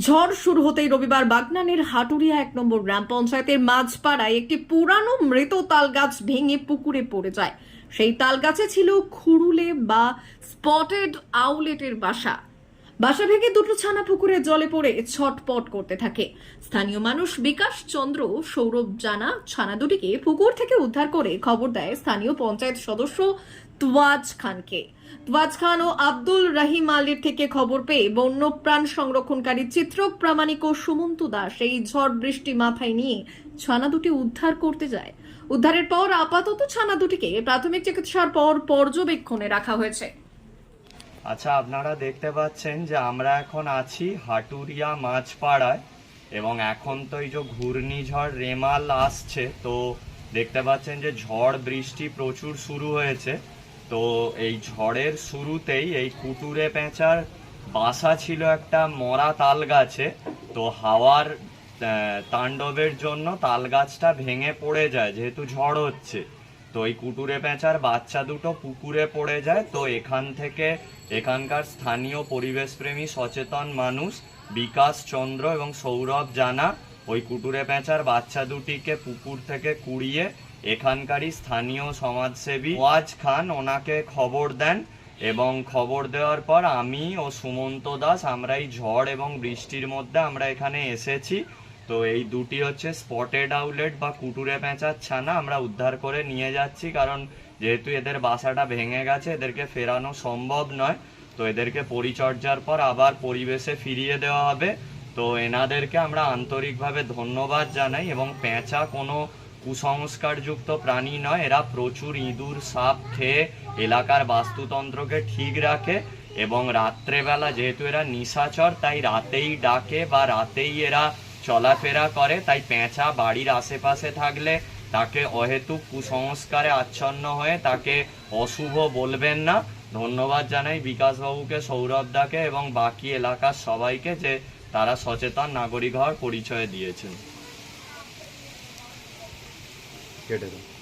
ঝড় শুরু হতেই রবিবার বাগনানের হাটুরিয়া 1 নম্বর গ্রাম পঞ্চায়েতের মাঝপাড়ায় একটি পুরানো মৃত তালগাছ ভেঙে পুকুরে পড়ে যায়। সেই তালগাছে ছিল খুরুলে বা স্পটেড আউলেটের বাসা। বাসা ভেঙে দুটো ছানা পুকুরে জলে পড়ে ছটপট করতে থাকে। স্থানীয় মানুষ বিকাশ চন্দ্র সৌরভ জানা ছানা দুটিকে পুকুর থেকে উদ্ধার করে খবর দেয় স্থানীয় পঞ্চায়েত সদস্য তোয়াজ খানকে। তোয়াজ খান ও আব্দুল রহিম আলীর থেকে খবর পেয়ে বন্যপ্রাণ সংরক্ষণকারী চিত্রক প্রামাণিক ও সুমন্ত দাস এই ঝড় বৃষ্টি মাথায় নিয়ে ছানা দুটি উদ্ধার করতে যায়। উদ্ধারের পর আপাতত ছানা দুটিকে প্রাথমিক চিকিৎসার পর পর্যবেক্ষণে রাখা হয়েছে। আচ্ছা, আপনারা দেখতে পাচ্ছেন যে আমরা এখন আছি হাটুরিয়া মাঝপাড়ায় এবং এখন তো এই যে ঘূর্ণিঝড় রেমাল আসছে, তো দেখতে পাচ্ছেন যে ঝড় বৃষ্টি প্রচুর শুরু হয়েছে। তো এই ঝড়ের শুরুতেই এই কুটুরে পেঁচার বাসা ছিল একটা মরা তাল গাছে। তো হাওয়ার তাণ্ডবের জন্য তাল গাছটা ভেঙে পড়ে যায় যেহেতু ঝড় হচ্ছে। তো এই কুটুরে পেঁচার বাচ্চা দুটো পুকুরে পড়ে যায়। তো এখান থেকে এখানকার স্থানীয় পরিবেশপ্রেমী সচেতন মানুষ বিকাশ চন্দ্র এবং সৌরভ জানা ওই কুটুরে পেঁচার বাচ্চা দুটিকে পুকুর থেকে কুড়িয়ে এখানকারই স্থানীয় সমাজসেবী ওয়াজ খান ওনাকে খবর দেন এবং খবর দেওয়ার পর আমি ও সুমন্ত দাস আমরা এই ঝড় এবং বৃষ্টির মধ্যে আমরা এখানে এসেছি। তো এই দুটি হচ্ছে স্পটেড আউলেট বা কুটুরে পেঁচার ছানা আমরা উদ্ধার করে নিয়ে যাচ্ছি, কারণ যেহেতু এদের বাসাটা ভেঙে গেছে এদেরকে ফেরানো সম্ভব নয়। তো এদেরকে পরিচর্যার পর আবার পরিবেশে ফিরিয়ে দেওয়া হবে। তো এনাদেরকে আমরা আন্তরিকভাবে ধন্যবাদ জানাই। এবং পেঁচা কোনো কুসংস্কারযুক্ত প্রাণী নয়, এরা প্রচুর ইঁদুর সাপ খেয়ে এলাকার বাস্তুতন্ত্রকে ঠিক রাখে এবং রাত্রেবেলা যেহেতু এরা নিশাচর তাই রাতেই ডাকে বা রাতেই এরা চলাফেরা করে। তাই পেঁচা বাড়ির আশেপাশে থাকলে তাকে অহেতুক কুসংস্কারে আচ্ছন্ন হয়ে তাকে অশুভ বলবেন না। ধন্যবাদ জানাই বিকাশবাবুকে, সৌরভদাকে এবং বাকি এলাকার সবাইকে যে তারা সচেতন নাগরিক হওয়ার পরিচয় দিয়েছেন। কেটে দাও।